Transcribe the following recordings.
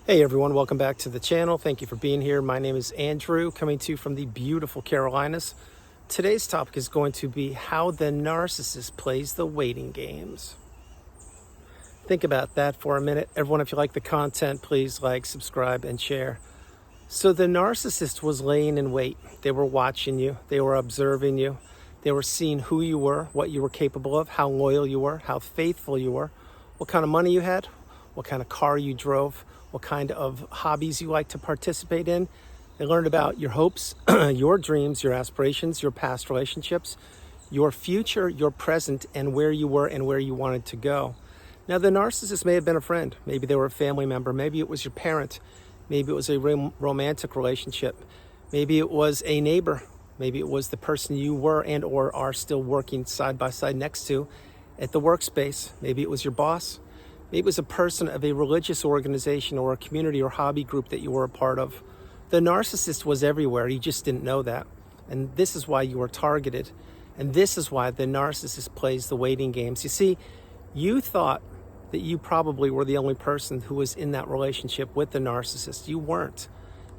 Hey everyone, welcome back to the channel. Thank you for being here. My name is Andrew, coming to you from the beautiful Carolinas. Today's topic is going to be how the narcissist plays the waiting games. Think about that for a minute. Everyone, if you like the content, please like, subscribe, and share. So the narcissist was laying in wait. They were watching you. They were observing you. They were seeing who you were, what you were capable of, how loyal you were, how faithful you were, what kind of money you had, what kind of car you drove, what kind of hobbies you like to participate in. They learned about your hopes, your dreams, your aspirations, your past relationships, your future, your present, and where you were and where you wanted to go. Now, the narcissist may have been a friend. Maybe they were a family member. Maybe it was your parent. Maybe it was a romantic relationship. Maybe it was a neighbor. Maybe it was the person you were and or are still working side by side next to at the workspace. Maybe it was your boss. Maybe it was a person of a religious organization or a community or hobby group that you were a part of. The narcissist was everywhere. You just didn't know that. And this is why you were targeted. And this is why the narcissist plays the waiting games. You see, you thought that you probably were the only person who was in that relationship with the narcissist. You weren't.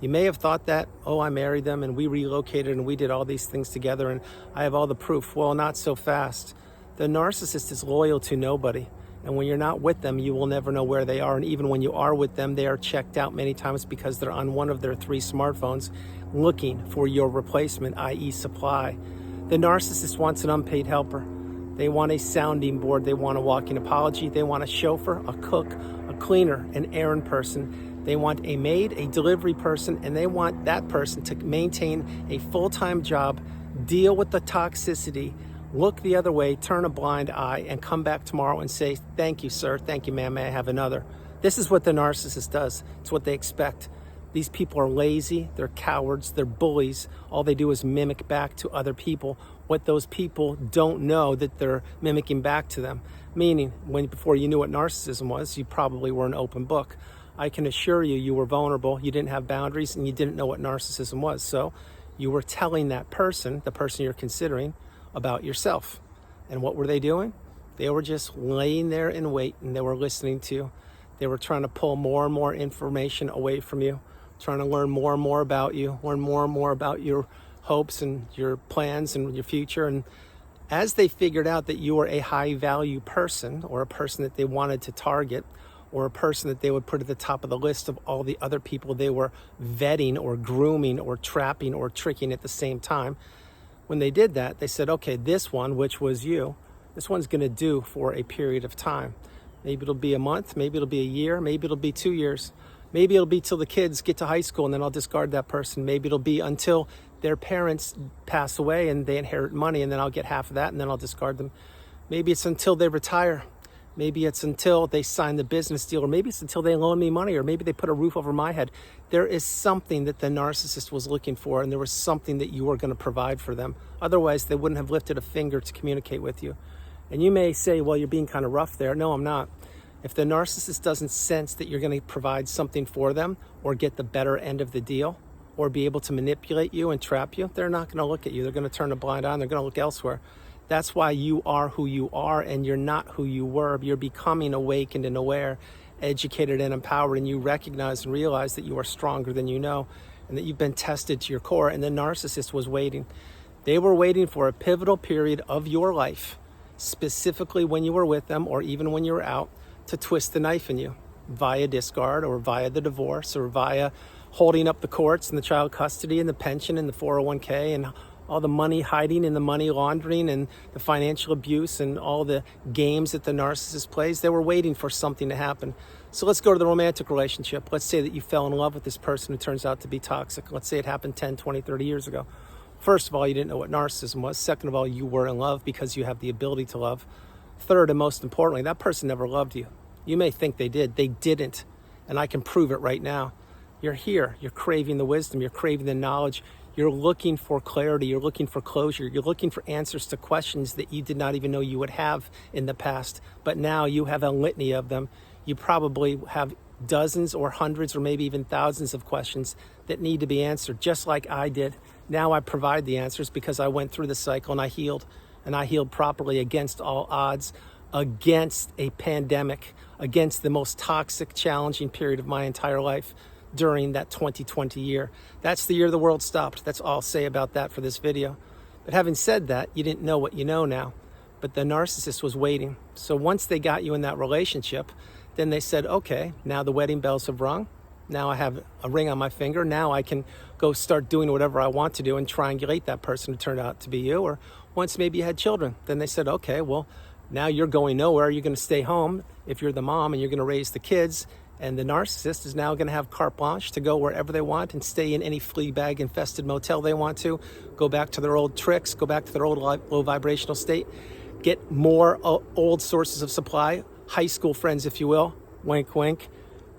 You may have thought that, oh, I married them and we relocated and we did all these things together and I have all the proof. Well, not so fast. The narcissist is loyal to nobody. And when you're not with them, you will never know where they are. And even when you are with them, they are checked out many times because they're on one of their 3 smartphones looking for your replacement, i.e. supply. The narcissist wants an unpaid helper. They want a sounding board. They want a walking apology. They want a chauffeur, a cook, a cleaner, an errand person. They want a maid, a delivery person, and they want that person to maintain a full-time job, deal with the toxicity, look the other way, turn a blind eye, and come back tomorrow and say, thank you, sir, thank you, ma'am, may I have another? This is what the narcissist does. It's what they expect. These people are lazy, they're cowards, they're bullies. All they do is mimic back to other people what those people don't know that they're mimicking back to them. Meaning, before you knew what narcissism was, you probably were an open book. I can assure you, you were vulnerable, you didn't have boundaries, and you didn't know what narcissism was. So you were telling that person, the person you're considering, about yourself. And what were they doing? They were just laying there in wait, and they were listening to you. They were trying to pull more and more information away from you, trying to learn more and more about you, learn more and more about your hopes and your plans and your future. And as they figured out that you were a high value person, or a person that they wanted to target, or a person that they would put at the top of the list of all the other people they were vetting or grooming or trapping or tricking at the same time, when they did that, they said, okay, this one, which was you, this one's going to do for a period of time. Maybe it'll be a month, maybe it'll be a year, maybe it'll be 2 years. Maybe it'll be till the kids get to high school and then I'll discard that person. Maybe it'll be until their parents pass away and they inherit money and then I'll get half of that and then I'll discard them. Maybe it's until they retire. Maybe it's until they sign the business deal, or maybe it's until they loan me money, or maybe they put a roof over my head. There is something that the narcissist was looking for, and there was something that you were going to provide for them. Otherwise, they wouldn't have lifted a finger to communicate with you. And you may say, well, you're being kind of rough there. No, I'm not. If the narcissist doesn't sense that you're going to provide something for them or get the better end of the deal or be able to manipulate you and trap you, they're not going to look at you. They're going to turn a blind eye and they're going to look elsewhere. That's why you are who you are and you're not who you were. You're becoming awakened and aware, educated and empowered, and you recognize and realize that you are stronger than you know and that you've been tested to your core. And the narcissist was waiting. They were waiting for a pivotal period of your life, specifically when you were with them or even when you were out, to twist the knife in you via discard or via the divorce or via holding up the courts and the child custody and the pension and the 401k and all the money hiding and the money laundering and the financial abuse and all the games that the narcissist plays. They were waiting for something to happen. So let's go to the romantic relationship. Let's say that you fell in love with this person who turns out to be toxic. Let's say it happened 10, 20, 30 years ago. First of all, you didn't know what narcissism was. Second of all, you were in love because you have the ability to love. Third, and most importantly, that person never loved you. You may think they did. They didn't. And I can prove it right now. You're here. You're craving the wisdom. You're craving the knowledge. You're looking for clarity. You're looking for closure. You're looking for answers to questions that you did not even know you would have in the past. But now you have a litany of them. You probably have dozens or hundreds or maybe even thousands of questions that need to be answered, just like I did. Now I provide the answers because I went through the cycle and I healed properly against all odds, against a pandemic, against the most toxic, challenging period of my entire life during that 2020 year. That's the year the world stopped. That's all I'll say about that for this video. But having said that, you didn't know what you know now. But the narcissist was waiting. So once they got you in that relationship, then they said, okay, now the wedding bells have rung. Now I have a ring on my finger. Now I can go start doing whatever I want to do and triangulate that person who turned out to be you. Or once maybe you had children, then they said, okay, well, now you're going nowhere. You're going to stay home if you're the mom, and you're going to raise the kids. And the narcissist is now going to have carte blanche to go wherever they want and stay in any flea bag infested motel they want to, go back to their old tricks, go back to their old low vibrational state, get more old sources of supply, high school friends, if you will, wink, wink,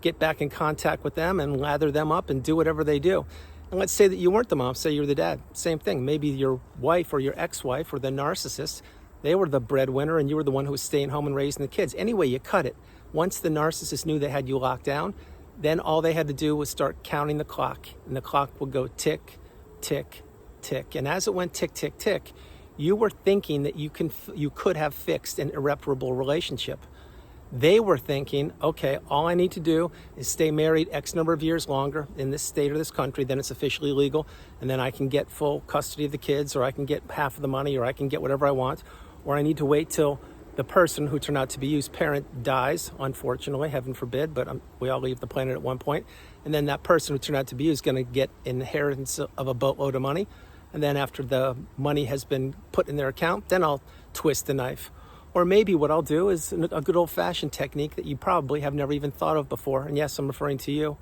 get back in contact with them and lather them up and do whatever they do. And let's say that you weren't the mom, say you're the dad. Same thing. Maybe your wife or your ex-wife or the narcissist, they were the breadwinner and you were the one who was staying home and raising the kids. Anyway, you cut it. Once the narcissist knew they had you locked down, then all they had to do was start counting the clock. And the clock would go tick, tick, tick. And as it went tick, tick, tick, you were thinking that you could have fixed an irreparable relationship. They were thinking, okay, all I need to do is stay married X number of years longer in this state or this country, then it's officially legal, and then I can get full custody of the kids, or I can get half of the money, or I can get whatever I want, or I need to wait till the person who turned out to be you's parent dies, unfortunately, heaven forbid, but we all leave the planet at one point, and then that person who turned out to be you is going to get inheritance of a boatload of money, and then after the money has been put in their account, then I'll twist the knife. Or maybe what I'll do is a good old-fashioned technique that you probably have never even thought of before, and yes, I'm referring to you.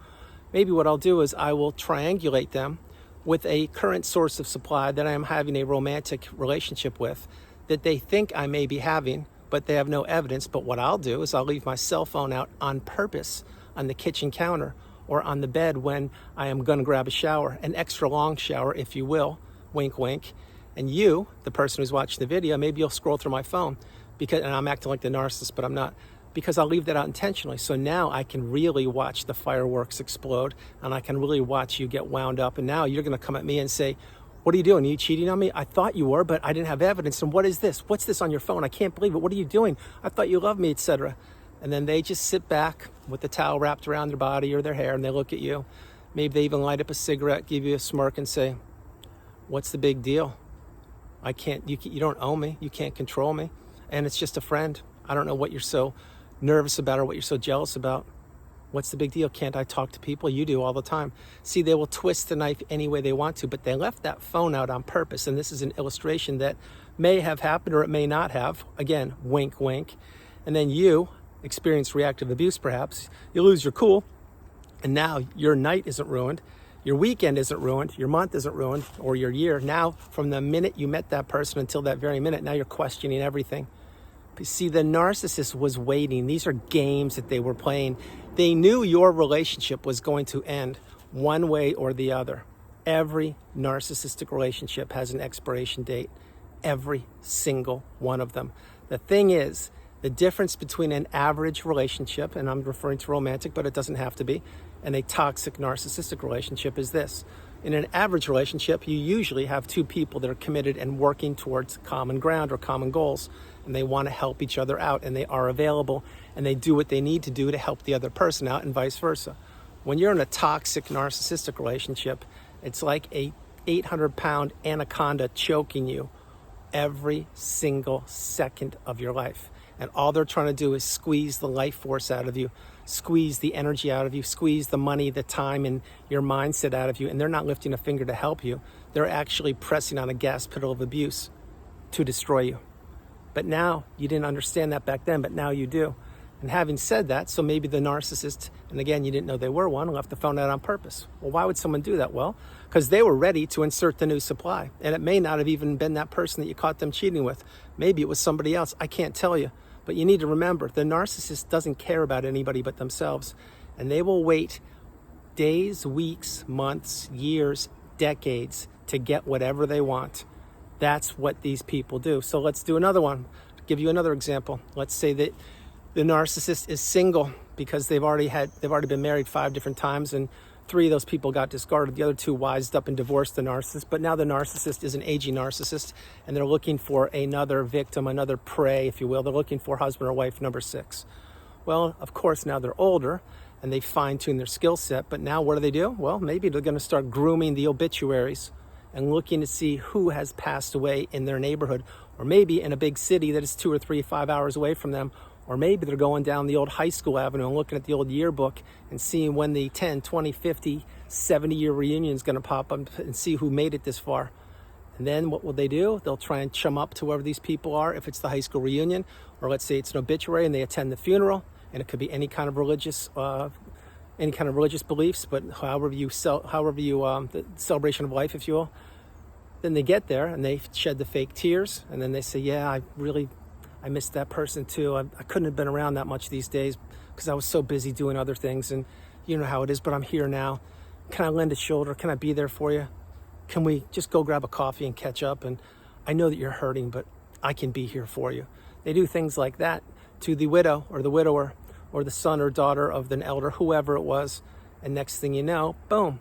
Maybe what I'll do is I will triangulate them with a current source of supply that I am having a romantic relationship with, that they think I may be having, but they have no evidence. But what I'll do is I'll leave my cell phone out on purpose on the kitchen counter or on the bed when I am going to grab a shower, an extra long shower, if you will, wink, wink. And you, the person who's watching the video, maybe you'll scroll through my phone, and I'm acting like the narcissist, but I'm not, because I'll leave that out intentionally. So now I can really watch the fireworks explode, and I can really watch you get wound up. And now you're going to come at me and say, what are you doing? Are you cheating on me? I thought you were, but I didn't have evidence. And what is this? What's this on your phone? I can't believe it. What are you doing? I thought you loved me, etc. And then they just sit back with the towel wrapped around their body or their hair, and they look at you. Maybe they even light up a cigarette, give you a smirk, and say, what's the big deal? You don't owe me. You can't control me. And it's just a friend. I don't know what you're so nervous about or what you're so jealous about. What's the big deal? Can't I talk to people? You do all the time. See, they will twist the knife any way they want to, but they left that phone out on purpose. And this is an illustration that may have happened or it may not have. Again, wink, wink. And then you experience reactive abuse, perhaps. You lose your cool. And now your night isn't ruined. Your weekend isn't ruined. Your month isn't ruined, or your year. Now, from the minute you met that person until that very minute, now you're questioning everything. See, the narcissist was waiting. These are games that they were playing. They knew your relationship was going to end one way or the other. Every narcissistic relationship has an expiration date. Every single one of them. The thing is, the difference between an average relationship, and I'm referring to romantic, but it doesn't have to be, and a toxic narcissistic relationship is this. In an average relationship, you usually have two people that are committed and working towards common ground or common goals, and they want to help each other out, and they are available, and they do what they need to do to help the other person out, and vice versa. When you're in a toxic narcissistic relationship, it's like a 800-pound anaconda choking you every single second of your life. And all they're trying to do is squeeze the life force out of you, squeeze the energy out of you, squeeze the money, the time, and your mindset out of you. And they're not lifting a finger to help you. They're actually pressing on a gas pedal of abuse to destroy you. But now, you didn't understand that back then, but now you do. And having said that, so maybe the narcissist, and again, you didn't know they were one, left the phone out on purpose. Well, why would someone do that? Well, because they were ready to insert the new supply. And it may not have even been that person that you caught them cheating with. Maybe it was somebody else. I can't tell you. But you need to remember, the narcissist doesn't care about anybody but themselves. And they will wait days, weeks, months, years, decades to get whatever they want. That's what these people do. So let's do another one. I'll give you another example. Let's say that the narcissist is single because they've already been married 5 different times, and 3 of those people got discarded. The other 2 wised up and divorced the narcissist. But now the narcissist is an aging narcissist, and they're looking for another victim, another prey, if you will. They're looking for husband or wife number 6. Well, of course, now they're older, and they fine-tune their skill set. But now what do? Well, maybe they're going to start grooming the obituaries and looking to see who has passed away in their neighborhood, or maybe in a big city that is 2 or 3, 5 hours away from them. Or maybe they're going down the old high school avenue and looking at the old yearbook and seeing when the 10, 20, 50, 70-year reunion is going to pop up and see who made it this far. And then what will they do? They'll try and chum up to whoever these people are, if it's the high school reunion, or let's say it's an obituary and they attend the funeral, and it could be any kind of religious beliefs, but however you the celebration of life, if you will. Then they get there and they shed the fake tears, and then they say, yeah, I missed that person too. I couldn't have been around that much these days because I was so busy doing other things, and you know how it is, but I'm here now. Can I lend a shoulder? Can I be there for you? Can we just go grab a coffee and catch up? And I know that you're hurting, but I can be here for you. They do things like that to the widow or the widower or the son or daughter of an elder, whoever it was. And next thing you know, boom.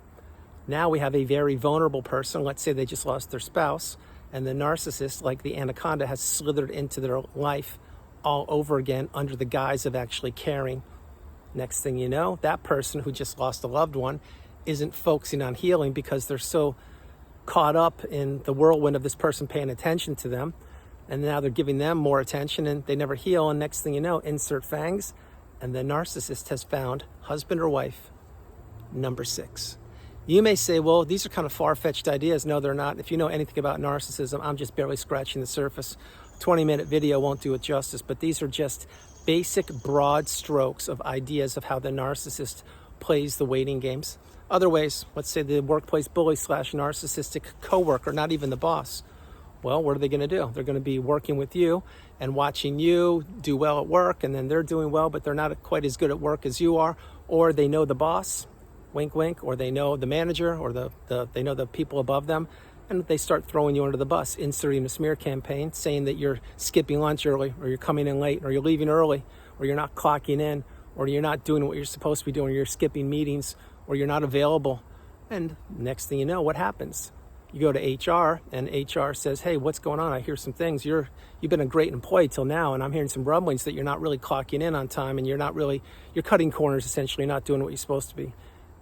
Now we have a very vulnerable person. Let's say they just lost their spouse, and the narcissist, like the anaconda, has slithered into their life all over again under the guise of actually caring. Next thing you know, that person who just lost a loved one isn't focusing on healing because they're so caught up in the whirlwind of this person paying attention to them. And now they're giving them more attention and they never heal. And next thing you know, insert fangs, and the narcissist has found husband or wife number 6. You may say, well, these are kind of far-fetched ideas. No, they're not. If you know anything about narcissism, I'm just barely scratching the surface. 20-minute video won't do it justice, but these are just basic broad strokes of ideas of how the narcissist plays the waiting games. Other ways, let's say the workplace bully / narcissistic coworker, not even the boss. Well, what are they going to do? They're going to be working with you and watching you do well at work, and then they're doing well, but they're not quite as good at work as you are, or they know the boss, wink, wink, or they know the manager, or they know the people above them, and they start throwing you under the bus, inserting a smear campaign, saying that you're skipping lunch early, or you're coming in late, or you're leaving early, or you're not clocking in, or you're not doing what you're supposed to be doing, or you're skipping meetings, or you're not available. And next thing you know, what happens? You go to HR, and HR says, hey, what's going on? I hear some things. You've been a great employee till now, and I'm hearing some rumblings that you're not really clocking in on time, and you're cutting corners, essentially, not doing what you're supposed to be.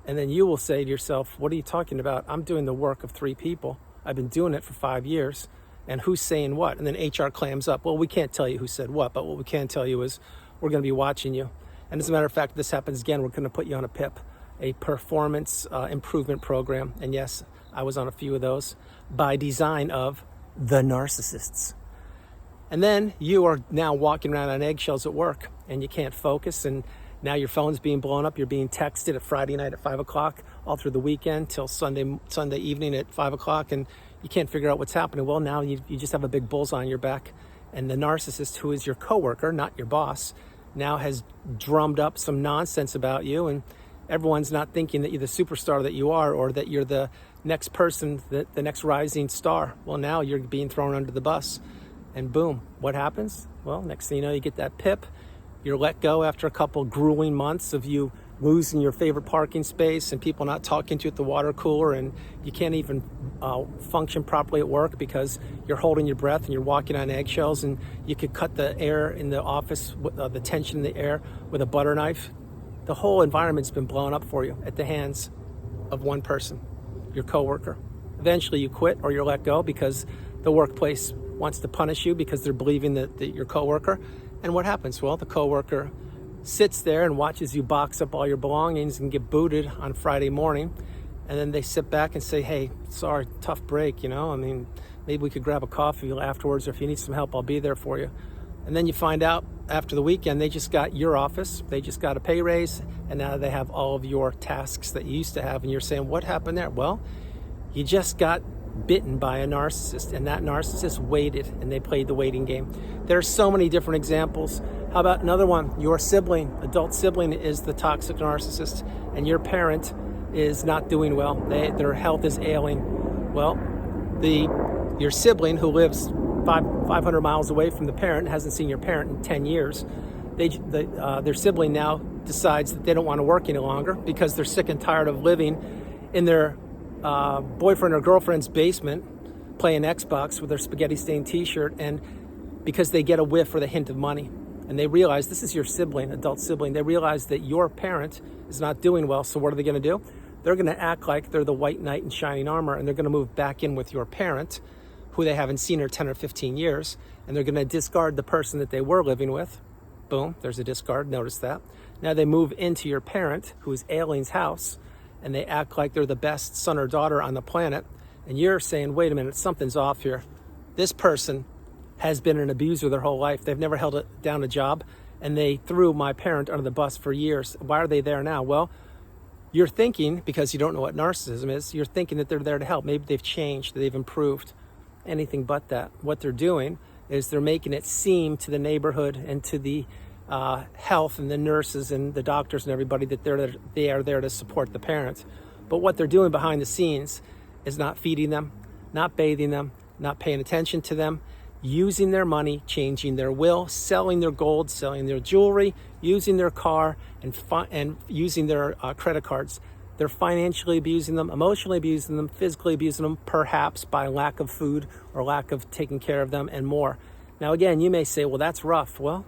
And then you will say to yourself, what are you talking about? I'm doing the work of 3 people. I've been doing it for 5 years. And who's saying what? And then HR clams up. Well, we can't tell you who said what, but what we can tell you is we're going to be watching you. And as a matter of fact, this happens again, we're going to put you on a PIP, a performance improvement program. And yes, I was on a few of those by design of the narcissists. And then you are now walking around on eggshells at work, and you can't focus, and now your phone's being blown up. You're being texted at Friday night at 5 o'clock, all through the weekend till Sunday evening at 5 o'clock, and you can't figure out what's happening. Well, now you just have a big bullseye on your back, and the narcissist, who is your coworker, not your boss, now has drummed up some nonsense about you, and everyone's not thinking that you're the superstar that you are, or that you're the next person, the next rising star. Well, now you're being thrown under the bus, and boom, what happens? Well, next thing you know, you get that PIP. You're let go after a couple grueling months of you losing your favorite parking space and people not talking to you at the water cooler, and you can't even function properly at work because you're holding your breath and you're walking on eggshells, and you could cut the air in the office, the tension in the air, with a butter knife. The whole environment's been blown up for you at the hands of one person, your coworker. Eventually you quit or you're let go because the workplace wants to punish you because they're believing that your coworker. And what happens? Well, the coworker sits there and watches you box up all your belongings and get booted on Friday morning. And then they sit back and say, hey, sorry, tough break, maybe we could grab a coffee afterwards, or if you need some help, I'll be there for you. And then you find out after the weekend, they just got your office, they just got a pay raise, and now they have all of your tasks that you used to have. And you're saying, what happened there? Well, you just got bitten by a narcissist, and that narcissist waited, and they played the waiting game. There are so many different examples. How about another one? Your sibling, adult sibling, is the toxic narcissist, and your parent is not doing well. Their health is ailing. Well, your sibling, who lives 500 miles away from the parent, hasn't seen your parent in 10 years, their sibling now decides that they don't want to work any longer because they're sick and tired of living in their boyfriend or girlfriend's basement playing Xbox with their spaghetti stained t-shirt, and because they get a whiff or the hint of money and they realize this is your sibling, adult sibling, they realize that your parent is not doing well. So what are they going to do? They're going to act like they're the white knight in shining armor, and they're going to move back in with your parent, who they haven't seen in 10 or 15 years, and they're going to discard the person that they were living with. Boom, there's a discard, notice that. Now they move into your parent, who is Aileen's house, and they act like they're the best son or daughter on the planet, and you're saying, wait a minute, something's off here. This person has been an abuser their whole life. They've never held down a job, and they threw my parent under the bus for years. Why are they there now? Well, you're thinking, because you don't know what narcissism is, you're thinking that they're there to help. Maybe they've changed, they've improved. Anything but that. What they're doing is they're making it seem to the neighborhood and to the health and the nurses and the doctors and everybody that they are there to support the parents. But what they're doing behind the scenes is not feeding them, not bathing them, not paying attention to them, using their money, changing their will, selling their gold, selling their jewelry, using their car, and using their credit cards. They're financially abusing them, emotionally abusing them, physically abusing them, perhaps by lack of food or lack of taking care of them, and more. Now, again, you may say, well, that's rough. Well,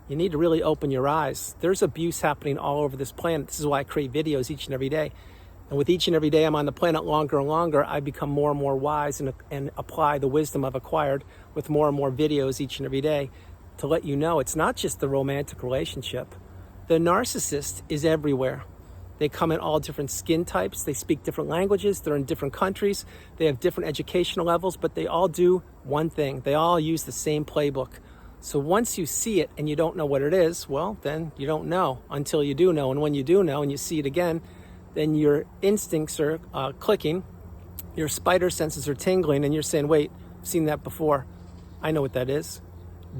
you need to really open your eyes. There's abuse happening all over this planet. This is why I create videos each and every day. And with each and every day I'm on the planet longer and longer, I become more and more wise and apply the wisdom I've acquired with more and more videos each and every day to let you know it's not just the romantic relationship. The narcissist is everywhere. They come in all different skin types. They speak different languages. They're in different countries. They have different educational levels, but they all do one thing. They all use the same playbook. So once you see it and you don't know what it is, well, then you don't know until you do know. And when you do know and you see it again, then your instincts are clicking, your spider senses are tingling, and you're saying, wait, I've seen that before. I know what that is.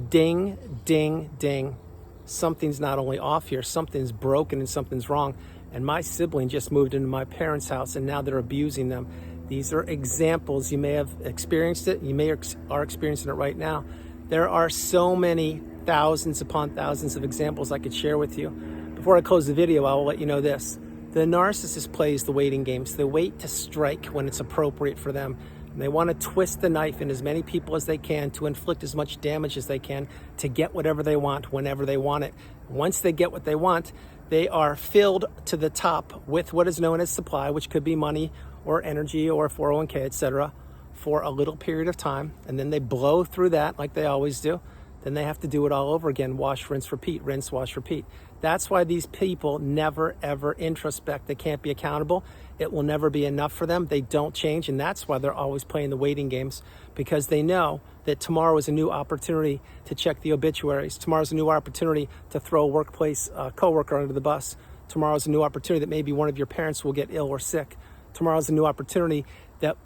Ding, ding, ding. Something's not only off here, something's broken and something's wrong. And my sibling just moved into my parents' house, and now they're abusing them. These are examples. You may have experienced it. You may are experiencing it right now. There are so many thousands upon thousands of examples I could share with you. Before I close the video, I will let you know this. The narcissist plays the waiting games. They wait to strike when it's appropriate for them. And they want to twist the knife in as many people as they can to inflict as much damage as they can to get whatever they want whenever they want it. Once they get what they want, they are filled to the top with what is known as supply, which could be money or energy or 401k, etc., for a little period of time. And then they blow through that like they always do. Then they have to do it all over again. Wash, rinse, repeat, rinse, wash, repeat. That's why these people never, ever introspect. They can't be accountable. It will never be enough for them. They don't change. And that's why they're always playing the waiting games, because they know that tomorrow is a new opportunity to check the obituaries. Tomorrow's a new opportunity to throw a workplace coworker under the bus. Tomorrow's a new opportunity that maybe one of your parents will get ill or sick. Tomorrow's a new opportunity that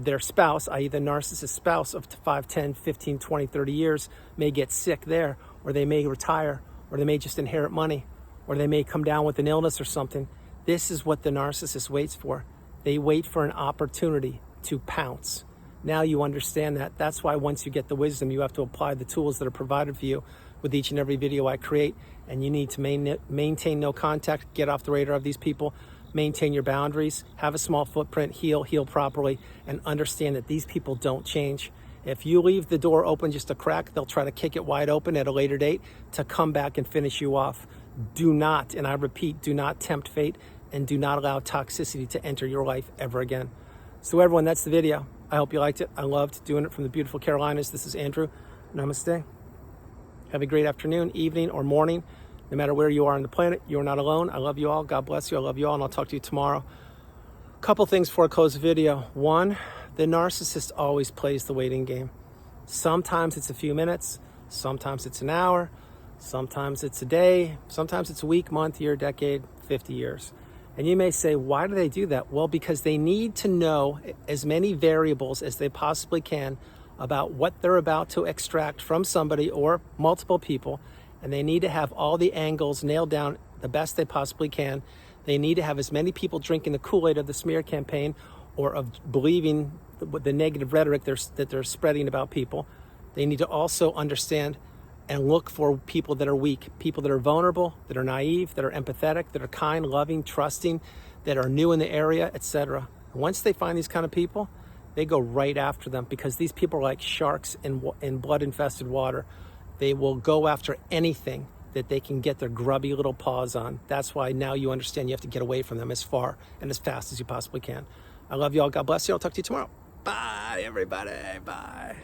their spouse, i.e. the narcissist spouse of 5, 10, 15, 20, 30 years may get sick there, or they may retire, or they may just inherit money, or they may come down with an illness or something. This is what the narcissist waits for. They wait for an opportunity to pounce. Now you understand that. That's why once you get the wisdom, you have to apply the tools that are provided for you with each and every video I create. And you need to maintain no contact, get off the radar of these people, maintain your boundaries, have a small footprint, heal properly, and understand that these people don't change. If you leave the door open just a crack, they'll try to kick it wide open at a later date to come back and finish you off. Do not, and I repeat, do not tempt fate, and do not allow toxicity to enter your life ever again. So everyone, that's the video. I hope you liked it. I loved doing it from the beautiful Carolinas. This is Andrew. Namaste. Have a great afternoon, evening, or morning. No matter where you are on the planet, you are not alone. I love you all. God bless you. I love you all, and I'll talk to you tomorrow. A couple things before I close the video. One, the narcissist always plays the waiting game. Sometimes it's a few minutes. Sometimes it's an hour. Sometimes it's a day. Sometimes it's a week, month, year, decade, 50 years. And you may say, why do they do that? Well, because they need to know as many variables as they possibly can about what they're about to extract from somebody or multiple people. And they need to have all the angles nailed down the best they possibly can. They need to have as many people drinking the Kool-Aid of the smear campaign or of believing the negative rhetoric that they're spreading about people. They need to also understand and look for people that are weak, people that are vulnerable, that are naive, that are empathetic, that are kind, loving, trusting, that are new in the area, etc. Once they find these kind of people, they go right after them, because these people are like sharks in blood-infested water. They will go after anything that they can get their grubby little paws on. That's why now you understand you have to get away from them as far and as fast as you possibly can. I love you all. God bless you. I'll talk to you tomorrow. Bye, everybody. Bye.